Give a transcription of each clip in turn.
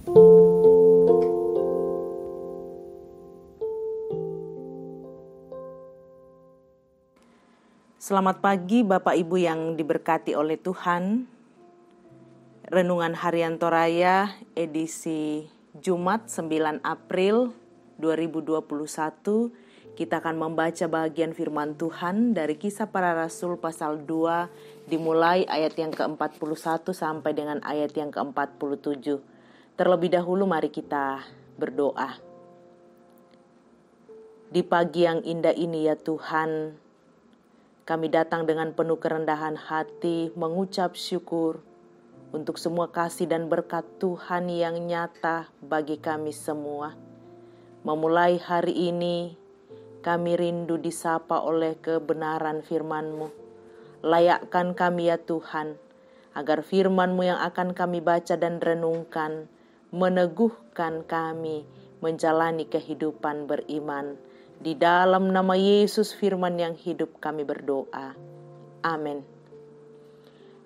Selamat pagi Bapak Ibu yang diberkati oleh Tuhan. Renungan Harian Toraya edisi Jumat 9 April 2021. Kita akan membaca bagian firman Tuhan dari Kisah Para Rasul pasal 2 dimulai ayat yang ke-41 sampai dengan ayat yang ke-47. Terlebih dahulu mari kita berdoa. Di pagi yang indah ini ya Tuhan, kami datang dengan penuh kerendahan hati mengucap syukur untuk semua kasih dan berkat Tuhan yang nyata bagi kami semua. Memulai hari ini, kami rindu disapa oleh kebenaran firman-Mu. Layakkan kami ya Tuhan, agar firman-Mu yang akan kami baca dan renungkan, meneguhkan kami menjalani kehidupan beriman. Di dalam nama Yesus firman yang hidup kami berdoa. Amin.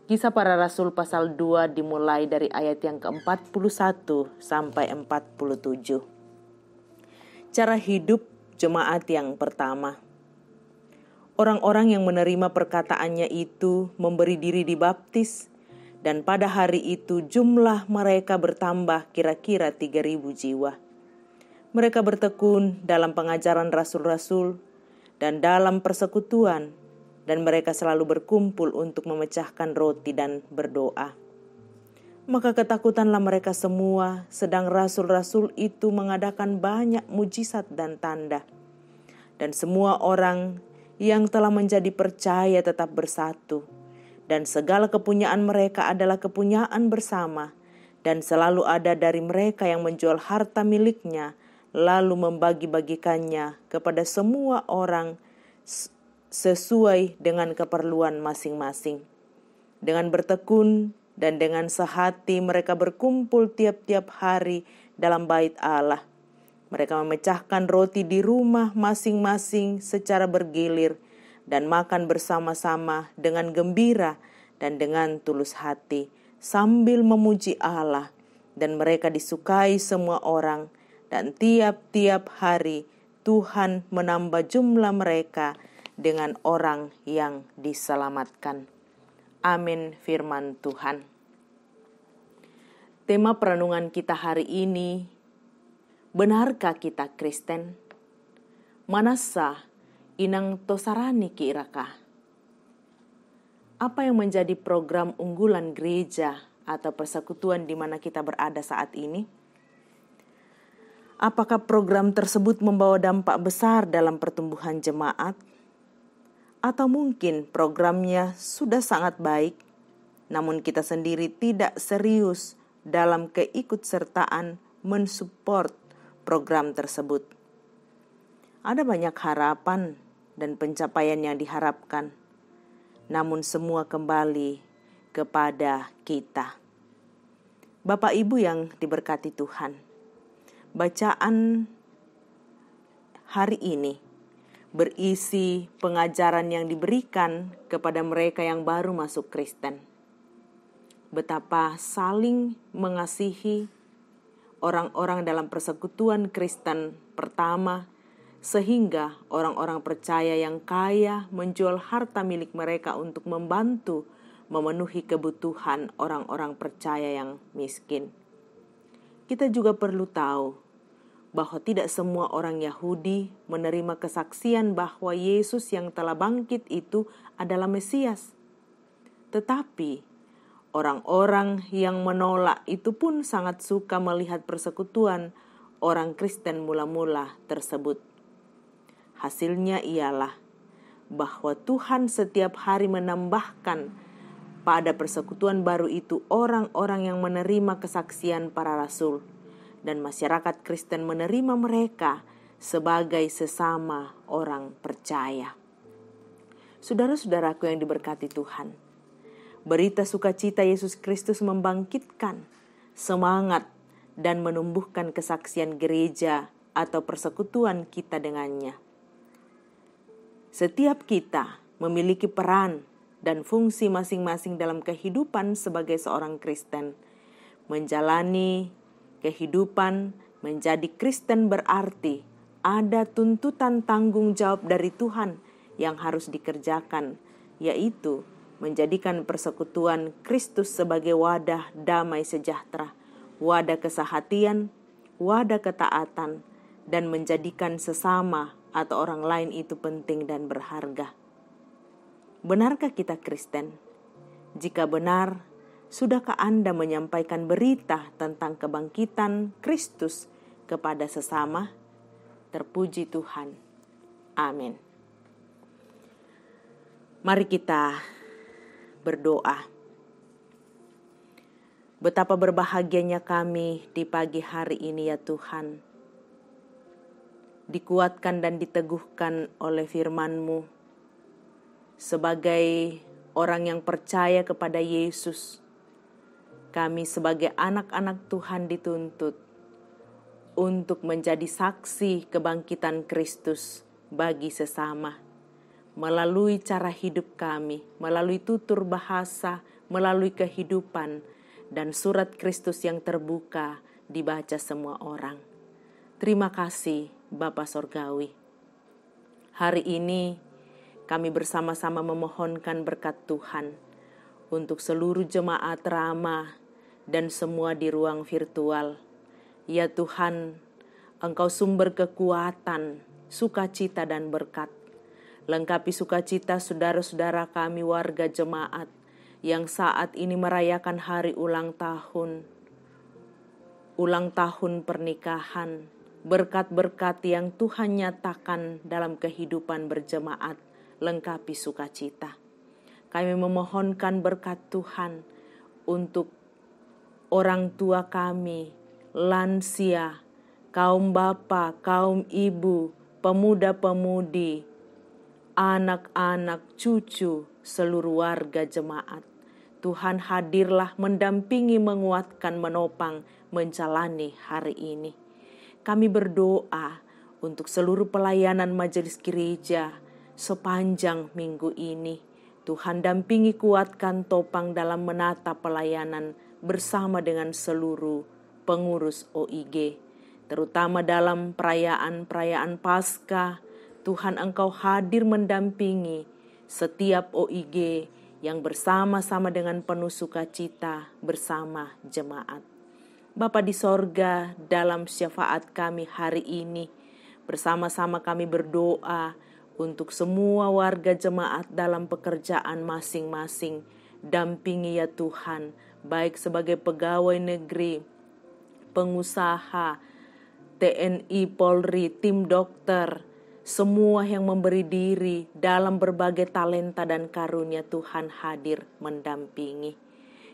Kisah Para Rasul pasal 2 dimulai dari ayat yang ke-41 sampai 47. Cara hidup jemaat yang pertama. Orang-orang yang menerima perkataannya itu memberi diri dibaptis, dan pada hari itu jumlah mereka bertambah kira-kira 3.000 jiwa. Mereka bertekun dalam pengajaran rasul-rasul dan dalam persekutuan, dan mereka selalu berkumpul untuk memecahkan roti dan berdoa. Maka ketakutanlah mereka semua, sedang rasul-rasul itu mengadakan banyak mujizat dan tanda. Dan semua orang yang telah menjadi percaya tetap bersatu, dan segala kepunyaan mereka adalah kepunyaan bersama, dan selalu ada dari mereka yang menjual harta miliknya, lalu membagi-bagikannya kepada semua orang sesuai dengan keperluan masing-masing. Dengan bertekun dan dengan sehati mereka berkumpul tiap-tiap hari dalam bait Allah. Mereka memecahkan roti di rumah masing-masing secara bergilir dan makan bersama-sama dengan gembira dan dengan tulus hati sambil memuji Allah, dan mereka disukai semua orang. Dan tiap-tiap hari Tuhan menambah jumlah mereka dengan orang yang diselamatkan. Amin firman Tuhan. Tema perenungan kita hari ini, benarkah kita Kristen? Manasa inang tosarani kiirakah? Apa yang menjadi program unggulan gereja atau persekutuan di mana kita berada saat ini? Apakah program tersebut membawa dampak besar dalam pertumbuhan jemaat? Atau mungkin programnya sudah sangat baik, namun kita sendiri tidak serius dalam keikutsertaan mensupport program tersebut. Ada banyak harapan dan pencapaian yang diharapkan, namun semua kembali kepada kita. Bapak Ibu yang diberkati Tuhan, bacaan hari ini berisi pengajaran yang diberikan kepada mereka yang baru masuk Kristen. Betapa saling mengasihi orang-orang dalam persekutuan Kristen pertama, sehingga orang-orang percaya yang kaya menjual harta milik mereka untuk membantu memenuhi kebutuhan orang-orang percaya yang miskin. Kita juga perlu tahu bahwa tidak semua orang Yahudi menerima kesaksian bahwa Yesus yang telah bangkit itu adalah Mesias. Tetapi orang-orang yang menolak itu pun sangat suka melihat persekutuan orang Kristen mula-mula tersebut. Hasilnya ialah bahwa Tuhan setiap hari menambahkan pada persekutuan baru itu orang-orang yang menerima kesaksian para rasul. Dan masyarakat Kristen menerima mereka sebagai sesama orang percaya. Saudara-saudaraku yang diberkati Tuhan, berita sukacita Yesus Kristus membangkitkan semangat dan menumbuhkan kesaksian gereja atau persekutuan kita dengannya. Setiap kita memiliki peran dan fungsi masing-masing dalam kehidupan sebagai seorang Kristen, menjalani Kehidupan menjadi Kristen berarti ada tuntutan tanggung jawab dari Tuhan yang harus dikerjakan, yaitu menjadikan persekutuan Kristus sebagai wadah damai sejahtera, wadah kesehatian, wadah ketaatan, dan menjadikan sesama atau orang lain itu penting dan berharga. Benarkah kita Kristen? Jika benar, sudahkah Anda menyampaikan berita tentang kebangkitan Kristus kepada sesama? Terpuji Tuhan. Amin. Mari kita berdoa. Betapa berbahagianya kami di pagi hari ini ya Tuhan. Dikuatkan dan diteguhkan oleh firman-Mu sebagai orang yang percaya kepada Yesus. Kami sebagai anak-anak Tuhan dituntut untuk menjadi saksi kebangkitan Kristus bagi sesama melalui cara hidup kami, melalui tutur bahasa, melalui kehidupan, dan surat Kristus yang terbuka dibaca semua orang. Terima kasih Bapa Sorgawi. Hari ini kami bersama-sama memohonkan berkat Tuhan untuk seluruh jemaat Rama dan semua di ruang virtual. Ya Tuhan, Engkau sumber kekuatan, sukacita dan berkat. Lengkapi sukacita saudara-saudara kami warga jemaat yang saat ini merayakan hari ulang tahun pernikahan. Berkat-berkat yang Tuhan nyatakan dalam kehidupan berjemaat, lengkapi sukacita. Kami memohonkan berkat Tuhan untuk orang tua kami, lansia, kaum bapa, kaum ibu, pemuda-pemudi, anak-anak, cucu, seluruh warga jemaat. Tuhan hadirlah mendampingi, menguatkan, menopang, menjalani hari ini. Kami berdoa untuk seluruh pelayanan majelis gereja sepanjang minggu ini. Tuhan dampingi, kuatkan, topang dalam menata pelayanan bersama dengan seluruh pengurus OIG. Terutama dalam perayaan-perayaan Paskah, Tuhan Engkau hadir mendampingi setiap OIG yang bersama-sama dengan penuh sukacita bersama jemaat. Bapa di sorga, dalam syafaat kami hari ini, bersama-sama kami berdoa untuk semua warga jemaat dalam pekerjaan masing-masing. Dampingi ya Tuhan, baik sebagai pegawai negeri, pengusaha, TNI, Polri, tim dokter, semua yang memberi diri dalam berbagai talenta dan karunia Tuhan hadir mendampingi.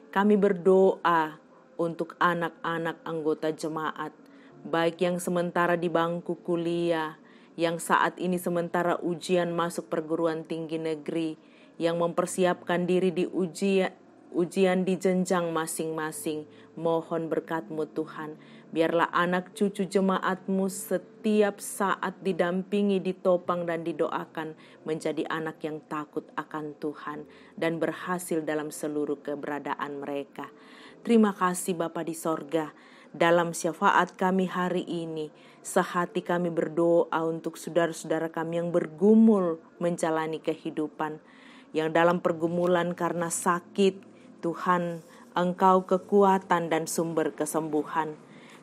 Kami berdoa untuk anak-anak anggota jemaat, baik yang sementara di bangku kuliah, yang saat ini sementara ujian masuk perguruan tinggi negeri, yang mempersiapkan diri di ujian di jenjang masing-masing. Mohon berkat-Mu Tuhan, biarlah anak cucu jemaat-Mu setiap saat didampingi, ditopang dan didoakan menjadi anak yang takut akan Tuhan dan berhasil dalam seluruh keberadaan mereka. Terima kasih Bapa di sorga. Dalam syafaat kami hari ini, sehati kami berdoa untuk saudara-saudara kami yang bergumul menjalani kehidupan, yang dalam pergumulan karena sakit. Tuhan, Engkau kekuatan dan sumber kesembuhan.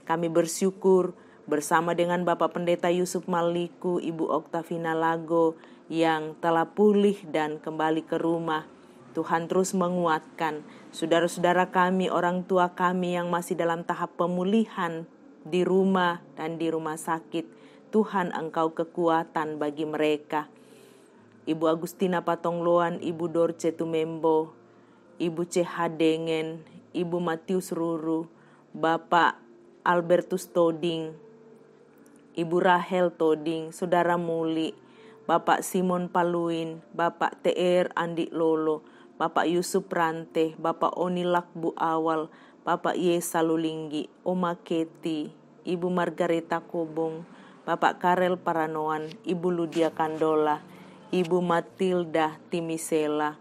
Kami bersyukur bersama dengan Bapak Pendeta Yusuf Maliku, Ibu Oktavina Lago yang telah pulih dan kembali ke rumah. Tuhan terus menguatkan saudara-saudara kami, orang tua kami yang masih dalam tahap pemulihan di rumah dan di rumah sakit. Tuhan Engkau kekuatan bagi mereka. Ibu Agustina Patongloan, Ibu Dorce Tumembo, Ibu C.H. Dengen, Ibu Matius Ruru, Bapak Albertus Toding, Ibu Rahel Toding, Saudara Muli, Bapak Simon Paluin, Bapak TR Andi Lolo, Bapak Yusuf Rante, Bapak Oni Lakbu Awal, Bapak Yesa Lulinggi, Oma Keti, Ibu Margareta Kobong, Bapak Karel Paranoan, Ibu Ludia Kandola, Ibu Matilda Timisela,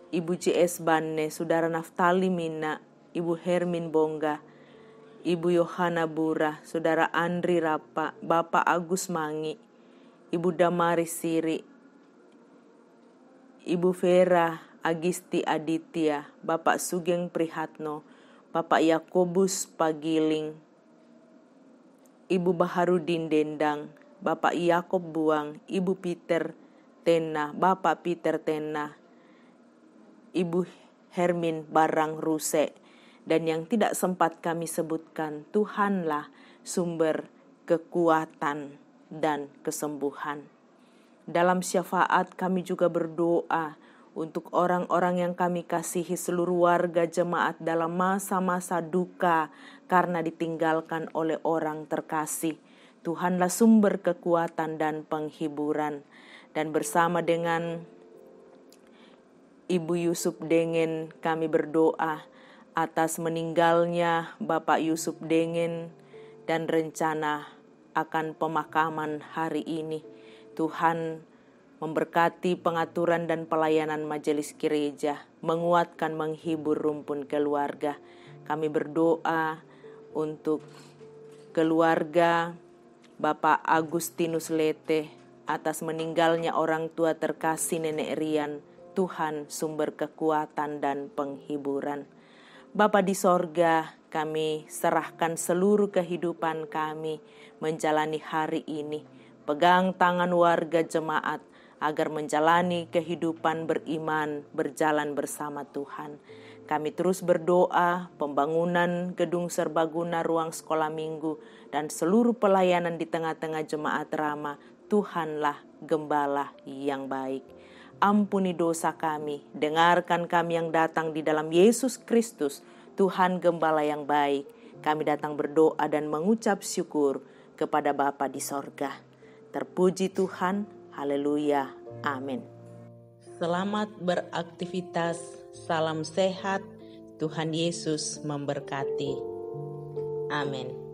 Ibu CS Banne, Saudara Naftali Mina, Ibu Hermin Bongga, Ibu Yohana Bura, Saudara Andri Rapa, Bapak Agus Mangi, Ibu Damaris Siri, Ibu Vera Agisti Aditya, Bapak Sugeng Prihatno, Bapak Yakobus Pagiling, Ibu Baharudin Dendang, Bapak Yakob Buang, Ibu Peter Tena, Bapak Peter Tena, Ibu Hermin Barang Ruse, dan yang tidak sempat kami sebutkan, Tuhanlah sumber kekuatan dan kesembuhan. Dalam syafaat kami juga berdoa untuk orang-orang yang kami kasihi, seluruh warga jemaat dalam masa-masa duka karena ditinggalkan oleh orang terkasih. Tuhanlah sumber kekuatan dan penghiburan. Dan bersama dengan Ibu Yusuf Dengen kami berdoa atas meninggalnya Bapak Yusuf Dengen dan rencana akan pemakaman hari ini. Tuhan memberkati pengaturan dan pelayanan majelis gereja, menguatkan, menghibur rumpun keluarga. Kami berdoa untuk keluarga Bapak Agustinus Lete atas meninggalnya orang tua terkasih Nenek Rian. Tuhan sumber kekuatan dan penghiburan. Bapa di sorga, kami serahkan seluruh kehidupan kami menjalani hari ini. Pegang tangan warga jemaat agar menjalani kehidupan beriman, berjalan bersama Tuhan. Kami terus berdoa pembangunan gedung serbaguna, ruang sekolah minggu, dan seluruh pelayanan di tengah-tengah jemaat Rama. Tuhanlah gembala yang baik. Ampuni dosa kami, dengarkan kami yang datang di dalam Yesus Kristus, Tuhan gembala yang baik. Kami datang berdoa dan mengucap syukur kepada Bapa di sorga. Terpuji Tuhan, haleluya, amin. Selamat beraktivitas, salam sehat, Tuhan Yesus memberkati. Amin.